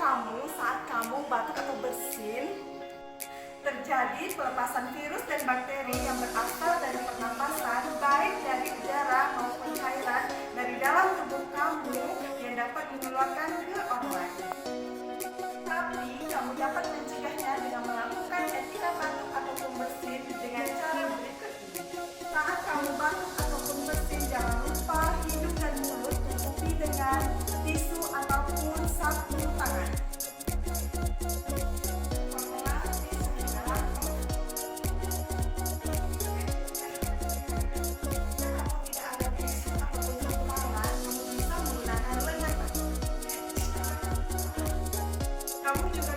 kamu saat kamu batuk atau bersin, terjadi pelepasan virus dan bakteri yang berasal dari pernapasan, baik dari udara maupun cairan dari dalam tubuh kamu yang dapat menularkan ke orang lain. Tapi kamu dapat mencegahnya dengan melakukan etika batuk ataupun bersin dengan cara berikut ini. Saat kamu batuk ataupun bersin, jangan lupa hidung dan mulut tutupi dengan tisu ataupun sapu tangan. Kamu juga